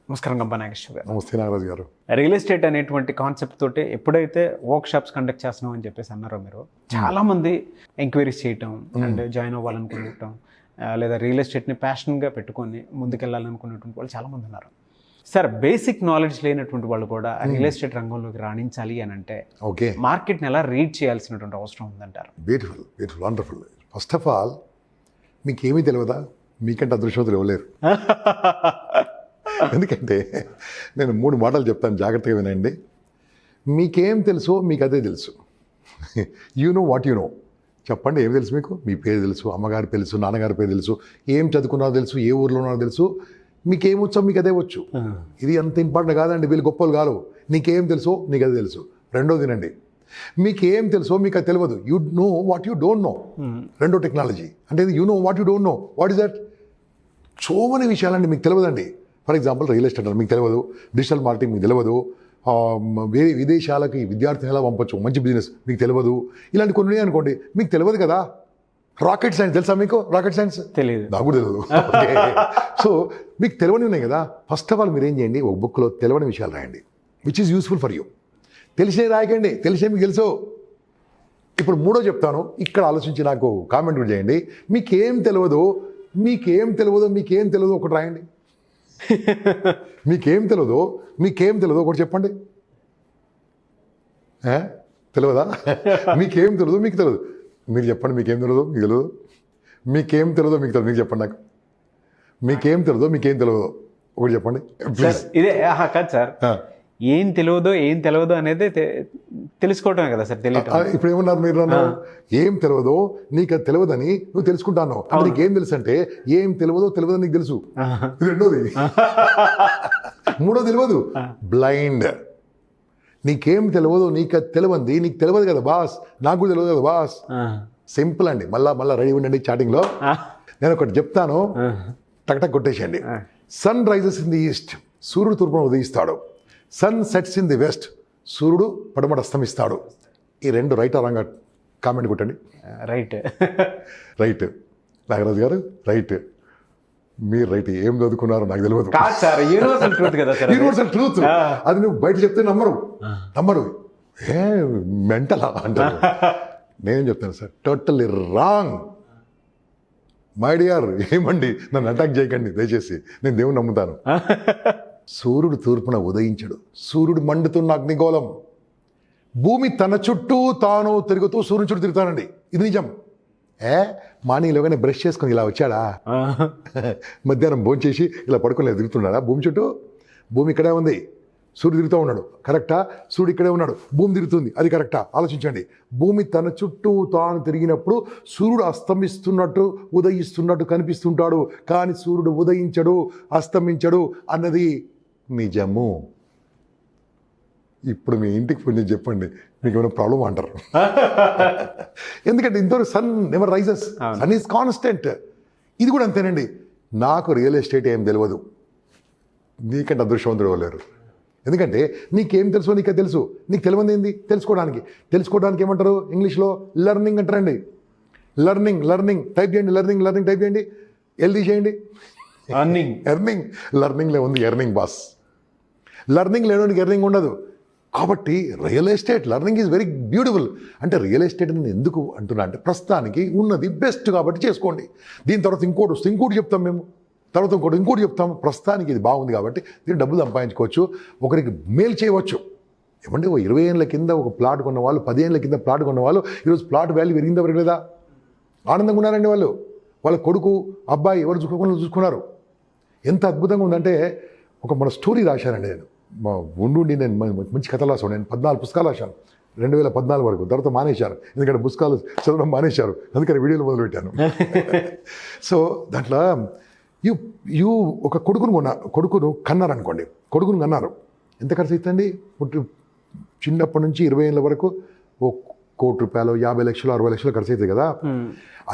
నమస్కారం గంపా నాగేశ్వర్ గారు. నమస్తే నాగరాజు గారు. రియల్ ఎస్టేట్ అనేటువంటి కాన్సెప్ట్ తోటి ఎప్పుడైతే వర్క్ షాప్స్ కండక్ట్ చేస్తున్నాం అని చెప్పేసి అన్నారో మీరు, చాలా మంది ఎంక్వైరీస్ చేయటం అండ్ జాయిన్ అవ్వాలనుకుంటాం, లేదా రియల్ ఎస్టేట్ని ప్యాషన్గా పెట్టుకొని ముందుకెళ్ళాలనుకునేటువంటి వాళ్ళు చాలామంది ఉన్నారు. సార్, బేసిక్ నాలెడ్జ్ లేనటువంటి వాళ్ళు కూడా రియల్ ఎస్టేట్ రంగంలోకి రాణించాలి అని అంటే ఓకే, మార్కెట్ని ఎలా రీడ్ చేయాల్సినటువంటి అవసరం ఉందంటారు? Beautiful beautiful wonderful. First of all మీకేమీ తెలియదా? మీకంటే అదృష్టవంతులు ఇవ్వలేరు. ఎందుకంటే నేను 3 మాటలు చెప్తాను, జాగ్రత్తగా వినండి. మీకేం తెలుసో మీకు అదే తెలుసు. You know what you know. చెప్పండి, ఏం తెలుసు మీకు? మీ పేరు తెలుసు, అమ్మగారి తెలుసు, నాన్నగారి పేరు తెలుసు, ఏం చదువుకున్నారో తెలుసు, ఏ ఊర్లో ఉన్నారో తెలుసు. మీకేం వచ్చో మీకు అదే వచ్చు. ఇది అంత ఇంపార్టెంట్ కాదండి, వీళ్ళు గొప్పలు కాదు. నీకేం తెలుసో నీకు అదే తెలుసు. రెండోదినండి, మీకేం తెలుసో మీకు అది తెలియదు. You know what you don't know. రెండో టెక్నాలజీ అంటే you know what you don't know. What is that? So many విషయాలండి మీకు తెలియదండి. ఫర్ ఎగ్జాంపుల్, రియల్ ఎస్టేట్ మీకు తెలియదు, డిజిటల్ మార్కెటింగ్ మీకు తెలియదు, వేరే విదేశాలకి విద్యార్థిని ఎలా పంపొచ్చు, మంచి బిజినెస్ మీకు తెలియదు. ఇలాంటి కొన్ని అనుకోండి, మీకు తెలియదు కదా. రాకెట్ సైన్స్ తెలుసా మీకు? రాకెట్ సైన్స్ తెలియదు, నాకు కూడా తెలియదు. సో మీకు తెలియని ఉన్నాయి కదా. ఫస్ట్ ఆఫ్ ఆల్ మీరు ఏం చేయండి, ఒక బుక్లో తెలియని విషయాలు రాయండి, which is useful for you. తెలిసే రాయకండి, తెలిసే మీకు తెలుసు. ఇప్పుడు 3ో చెప్తాను, ఇక్కడ ఆలోచించి నాకు కామెంట్ కూడా చేయండి. మీకేం తెలియదు, మీకేం తెలియదు, మీకేం తెలియదు ఒకటి రాయండి. మీకేం తెలియదు, మీకేం తెలియదు ఒకటి చెప్పండి. తెలియదా? మీకేం తెలియదు, మీకు తెలియదు. మీరు చెప్పండి, మీకేం తెలియదు, మీకు తెలియదు. మీకేం తెలియదో మీకు తెలియదు, మీకు చెప్పండి. నాకు మీకేం తెలియదో, మీకేం తెలియదు ఒకటి చెప్పండి ప్లీజ్. ఇదే కాదు సార్, ఏం తెలియదో అనేది తెలుసుకోవటమే కదా సార్. తెలియదు. ఇప్పుడు ఏమన్నారు మీరు? ఏం తెలియదో నీకు అది తెలియదని నువ్వు తెలుసుకుంటాను. నీకు ఏం తెలుసు అంటే ఏం తెలియదని నీకు తెలుసు. రెండోది. 3ో తెలియదు, బ్లైండ్. నీకేం తెలియదో నీకు అది తెలియంది, నీకు తెలియదు కదా బాస్, నాకు కూడా తెలియదు కదా బాస్. సింపుల్ అండి. మళ్ళా రెడీ ఉండండి. చాటింగ్లో నేను ఒకటి చెప్తాను, టక్ కొట్టేసేయండి. Sun rises in the east, సూర్యుడు తూర్పున ఉదయిస్తాడు. Sun sets in the west, సూర్యుడు పడమట అస్తమిస్తాడు. ఈ 2 రైట్ ఆరంగా కామెంట్ కొట్టండి. రైట్ రైట్ నాగరాజు గారు, రైట్. మీరు రైట్. ఏం చదువుకున్నారో నాకు తెలియదు. Universal truth. అది నువ్వు బయట చెప్తే నమ్మరు. ఏ మెంటలా అంటారు. నేనేం చెప్తాను sir, totally wrong. My dear, ఏమండి నన్ను అటాక్ చేయకండి దయచేసి, నేను దేవుని నమ్ముతాను. సూర్యుడు తూర్పున ఉదయించడు, సూర్యుడు మండుతున్న అగ్నిగోళం. భూమి తన చుట్టూ తాను తిరుగుతూ సూర్యుని చుట్టూ తిరుగుతానండి. ఇది నిజం. మార్నింగ్లోగానే బ్రష్ చేసుకొని ఇలా వచ్చాడా, మధ్యాహ్నం భోంచేసి ఇలా పడుకొని తిరుగుతున్నాడా భూమి చుట్టూ? భూమి ఇక్కడే ఉంది, సూర్యుడు తిరుగుతూ ఉన్నాడు. కరెక్టా? సూర్యుడు ఇక్కడే ఉన్నాడు, భూమి తిరుగుతుంది. అది కరెక్టా? ఆలోచించండి. భూమి తన చుట్టూ తాను తిరిగినప్పుడు సూర్యుడు అస్తమిస్తున్నట్టు ఉదయిస్తున్నట్టు కనిపిస్తుంటాడు, కానీ సూర్యుడు ఉదయించడు, అస్తమించడు అన్నది నిజము. ఇప్పుడు మీ ఇంటికి ఫోన్ చేసి చెప్పండి, మీకు ఏమైనా ప్రాబ్లం అంటారు. ఎందుకంటే ఇంతవరకు sun never rises, sun is constant. ఇది కూడా అంతేనండి. నాకు రియల్ ఎస్టేట్ ఏం తెలియదు, నీకంటే అదృష్టవంతుడు ఇవ్వలేరు. ఎందుకంటే నీకేం తెలుసో నీకే తెలుసు. నీకు తెలియదు ఏంది తెలుసుకోవడానికి ఏమంటారు ఇంగ్లీష్లో? లెర్నింగ్ అంటారండి. లెర్నింగ్ టైప్ చేయండి. లెర్నింగ్ టైప్ చేయండి. ఎల్ది చేయండి. లెర్నింగ్లో ఉంది ఎర్నింగ్ బాస్. లెర్నింగ్ లేనోనికి ఎర్నింగ్ ఉండదు. కాబట్టి real estate learning is very beautiful. అంటే రియల్ ఎస్టేట్ నేను ఎందుకు అంటున్నా అంటే, ప్రస్తుతానికి ఉన్నది బెస్ట్ కాబట్టి చేసుకోండి. దీని తర్వాత ఇంకోటి వస్తే ఇంకోటి చెప్తాం మేము, తర్వాత ఇంకోటి చెప్తాం. ప్రస్తుతానికి ఇది బాగుంది కాబట్టి దీన్ని డబ్బులు సంపాదించుకోవచ్చు, ఒకరికి మేలు చేయవచ్చు. ఏమంటే 20 ఏళ్ళ కింద ఒక ప్లాట్ కొన్న వాళ్ళు, 10 ఏళ్ళ కింద ప్లాట్ కొన్న వాళ్ళు ఈరోజు ప్లాట్ వాల్యూ పెరిగిందా పెరగలేదా? ఆనందంగా ఉన్నారండి వాళ్ళు. వాళ్ళ కొడుకు అబ్బాయి ఎవరు చూసుకున్నారు. ఎంత అద్భుతంగా ఉందంటే, మన స్టోరీ రాశానండి నేను. ఉండి నేను మంచి కథలు రాసాను. నేను 14 పుస్తకాలు రాశాను 2014 వరకు. తర్వాత మానేశారు, ఎందుకంటే పుస్తకాలు చదవడం మానేశారు. అందుకని వీడియోలు మొదలుపెట్టాను. సో దాంట్లో ఒక కొడుకును కన్నారనుకోండి. కొడుకును కన్నారు, ఎంత ఖర్చు అవుతుంది? చిన్నప్పటి నుంచి 20 ఏళ్ళ వరకు ₹1 కోటి, 50 లక్షలు, 60 లక్షలు ఖర్చు అవుతుంది కదా.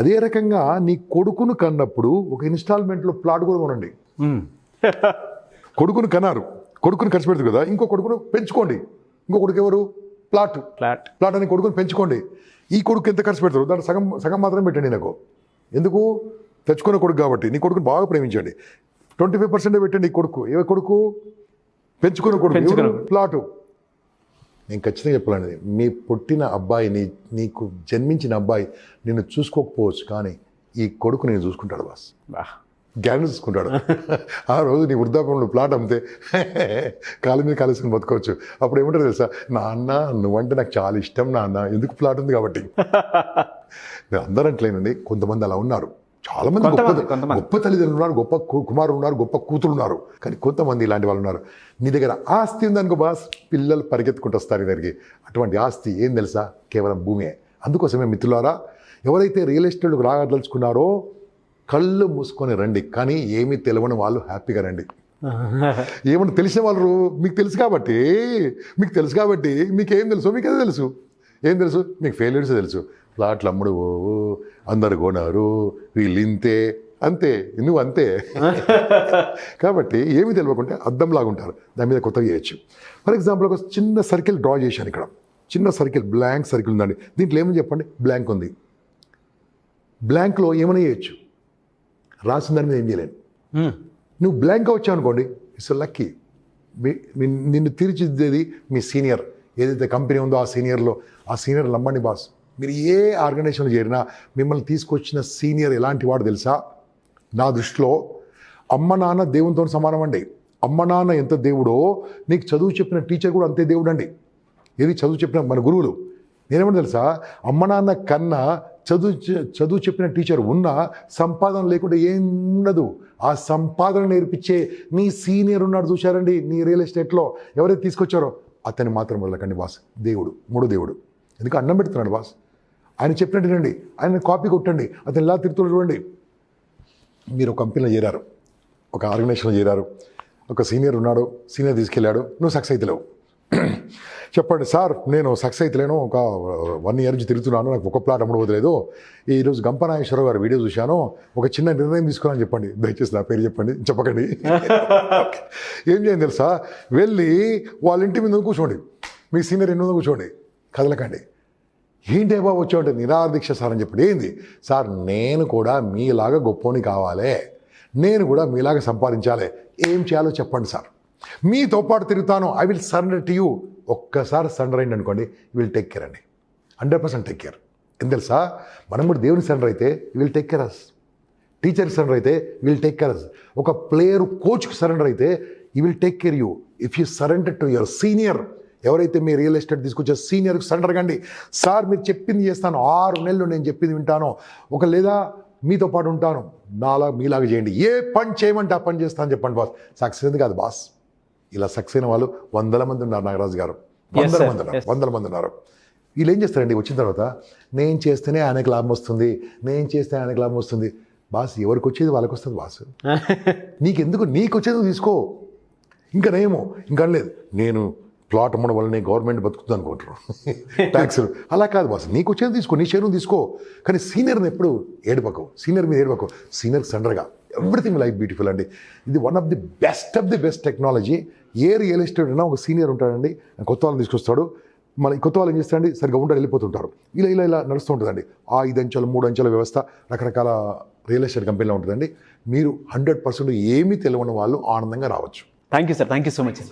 అదే రకంగా నీ కొడుకును కన్నప్పుడు ఒక ఇన్స్టాల్మెంట్లో ప్లాట్ కూడా కొనండి. కొడుకును కన్నారు, కొడుకుని ఖర్చు పెడుతుంది కదా, ఇంకో కొడుకును పెంచుకోండి. ఇంకో కొడుకు ఎవరు? ప్లాట్ అని కొడుకుని పెంచుకోండి. ఈ కొడుకు ఎంత ఖర్చు పెడతారు? దాంట్లో సగం మాత్రం పెట్టండి నాకు. ఎందుకు? తెచ్చుకున్న కొడుకు కాబట్టి. నీ కొడుకుని బాగా ప్రేమించండి. 25% పెట్టండి ఈ కొడుకు. ఏ కొడుకు? పెంచుకున్న కొడుకు, ప్లాటు. నేను ఖచ్చితంగా చెప్పాలండి, మీ పుట్టిన అబ్బాయి, నీకు జన్మించిన అబ్బాయి నిన్ను చూసుకోకపోవచ్చు, కానీ ఈ కొడుకు నేను చూసుకుంటాడు బాస్. గ్యారెంటీ చూసుకుంటాడు. ఆ రోజు నీ వృద్ధాపంలో ప్లాట్ అమ్మితే కాలు మీద కాలేసుకుని బతుకోవచ్చు. అప్పుడు ఏమంటారు తెలుసా, నాన్న నువ్వంటే నాకు చాలా ఇష్టం నాన్న, ఎందుకు ప్లాట్ ఉంది కాబట్టి. నేను అందరూ అంటలేనండి, కొంతమంది అలా ఉన్నారు. చాలా మంది గొప్ప తల్లిదండ్రులు ఉన్నారు, గొప్ప కుమారులు ఉన్నారు, గొప్ప కూతురు ఉన్నారు. కానీ కొంతమంది ఇలాంటి వాళ్ళు ఉన్నారు. నీ దగ్గర ఆస్తి ఉందనుకో బాస్, పిల్లలు పరిగెత్తుకుంటూ వస్తారు దగ్గరికి. అటువంటి ఆస్తి ఏం తెలుసా, కేవలం భూమే. అందుకోసమే మిత్రులారా, ఎవరైతే రియల్ ఎస్టేట్కి రాగదలుచుకున్నారో కళ్ళు మూసుకొని రండి, కానీ ఏమీ తెలియని వాళ్ళు హ్యాపీగా రండి. ఏమన్నా తెలిసిన వాళ్ళు మీకు తెలుసు కాబట్టి మీకేం తెలుసు, మీకు అదే తెలుసు. ఏం తెలుసు? మీకు ఫెయిల్యూర్స్ తెలుసు. ప్లాట్లు అమ్ముడు అందరు కొన్నారు, వీళ్ళు ఇంతే, అంతే, నువ్వు అంతే. కాబట్టి ఏమి తెలియకుంటే అద్దంలాగా ఉంటారు, దాని మీద కొత్తగా చేయొచ్చు. ఫర్ ఎగ్జాంపుల్ ఒక చిన్న సర్కిల్ డ్రా చేశాను. ఇక్కడ చిన్న సర్కిల్, బ్లాంక్ సర్కిల్ ఉందండి. దీంట్లో ఏమని చెప్పండి, బ్లాంక్ ఉంది. బ్లాంక్లో ఏమైనా చేయొచ్చు, రాసిన దాని మీద ఏం చేయలేను. నువ్వు బ్లాంక్గా వచ్చావు అనుకోండి, ఇట్స్ లక్కీ. నిన్ను తీర్చిదిద్దేది మీ సీనియర్. ఏదైతే కంపెనీ ఉందో ఆ సీనియర్ నమ్మండి బాస్. మీరు ఏ ఆర్గనైజేషన్లో చేరినా మిమ్మల్ని తీసుకొచ్చిన సీనియర్ ఎలాంటి వాడు తెలుసా? నా దృష్టిలో అమ్మ నాన్న దేవునితో సమానం అండి. అమ్మ నాన్న ఎంత దేవుడో, నీకు చదువు చెప్పిన టీచర్ కూడా అంతే దేవుడు అండి. ఏది చదువు చెప్పిన మన గురువులు. నేనేమన్నా తెలుసా, అమ్మ నాన్న కన్నా చదువు చెప్పిన టీచర్ ఉన్నా సంపాదన లేకుండా ఏం ఉండదు. ఆ సంపాదన నేర్పించే నీ సీనియర్ ఉన్నాడు చూశారండి, నీ రియల్ ఎస్టేట్లో ఎవరైతే తీసుకొచ్చారో అతన్ని మాత్రం వెళ్ళకండి బాస్. దేవుడు, మూడో దేవుడు. ఎందుకు అన్నం పెడుతున్నాడు బాస్. ఆయన చెప్పినట్టు వినండి, ఆయన కాపీ కొట్టండి, అతను ఇలా తిరుగుతున్నాడు చూడండి. మీరు ఒక కంపెనీలో చేరారు, ఒక ఆర్గనైజేషన్లో చేరారు, ఒక సీనియర్ ఉన్నాడు, సీనియర్ తీసుకెళ్ళాడు, నువ్వు సక్సెస్ అవుతలేవు. చెప్పండి సార్, నేను సక్సెస్ అవుతలేను, ఒక 1 year నుంచి తిరుగుతున్నాను, నాకు ఒక ప్లాట్ అమ్ముడు వదలేదు. ఈరోజు గంప నాగేశ్వర రావు గారు వీడియో చూశాను, ఒక చిన్న నిర్ణయం తీసుకున్నాను చెప్పండి. దయచేసి నా పేరు చెప్పకండి. ఏం చేయండి తెలుసా, వెళ్ళి వాళ్ళ ఇంటి మీద కూర్చోండి, మీ సీనియర్ ఎన్నో కూర్చోండి, కదలకండి. ఏంటి బాబు వచ్చామంటే నిరాదీక్ష సార్ అని చెప్పండి. ఏంది సార్, నేను కూడా మీలాగా గొప్పని కావాలి, నేను కూడా మీలాగా సంపాదించాలి, ఏం చేయాలో చెప్పండి సార్, మీతో పాటు తిరుగుతాను, I will surrender to you. ఒక్కసారి సరెండర్ అయింది అనుకోండి, విల్ టేక్ కేర్ అండి, 100% టేక్ కేర్. ఎందుకు తెలుసా, మనం కూడా దేవుని సరెండర్ అయితే విల్ టేక్ కేర్ అస్, టీచర్కి సరెండర్ అయితే విల్ టేక్ కేర్ అస్, ఒక ప్లేయర్ కోచ్కి సరెండర్ అయితే ఈ will take care you. If you surrender to your senior, ఎవరైతే మీ రియల్ ఎస్టేట్ తీసుకొచ్చే సీనియర్కి సరెండర్ కండి. సార్ మీరు చెప్పింది చేస్తాను, 6 నెలలు నేను చెప్పింది వింటాను, లేదా మీతో పాటు ఉంటాను, మీలాగా చేయండి, ఏ పని చేయమంటే ఆ పని చేస్తాను చెప్పండి బాస్. సక్సెస్ ఎందుకు కాదు బాస్. ఇలా సక్సెస్ అయిన వాళ్ళు 100 మంది ఉన్నారు, నాగరాజు గారు 100 మంది ఉన్నారు. వీళ్ళు ఏం చేస్తారండి, వచ్చిన తర్వాత నేను చేస్తేనే ఆయనకు లాభం వస్తుంది, నేను చేస్తే ఆయనకు లాభం వస్తుంది. బాస్, ఎవరికి వచ్చేది వాళ్ళకి వస్తుంది బాస్. నీకెందుకు, నీకు వచ్చేది తీసుకో. ఇంకా లేదు, నేను ప్లాట్ అమ్మడం వల్ల నేను గవర్నమెంట్ బతుకుతుంది అనుకుంటారు, ట్యాక్స్. అలా కాదు బాస్, నీకు వచ్చేది తీసుకో, నీ షేర్ను తీసుకో. కానీ సీనియర్ని ఎప్పుడు ఏడుపకు, సీనియర్ మీద ఏడుపకు, సీనియర్ సండర్గా. ఎవ్రీథింగ్ లైఫ్ బ్యూటిఫుల్ అండి. ఇది one of the best technology. A real estate అయినా ఒక సీనియర్ ఉంటాడండి, కొత్త వాళ్ళని తీసుకొస్తాడు. మన కొత్త వాళ్ళు ఏం చేస్తారండి, సరిగ్గా వెళ్ళిపోతుంటారు. ఇలా నడుస్తూ ఉంటుందండి. 5 అంచెల 3 అంచెల వ్యవస్థ రకరకాల రియల్ ఎస్టేట్ కంపెనీలో ఉంటుందండి. మీరు 100% ఏమీ తెలియని వాళ్ళు ఆనందంగా రావచ్చు. Thank you sir, thank you so much.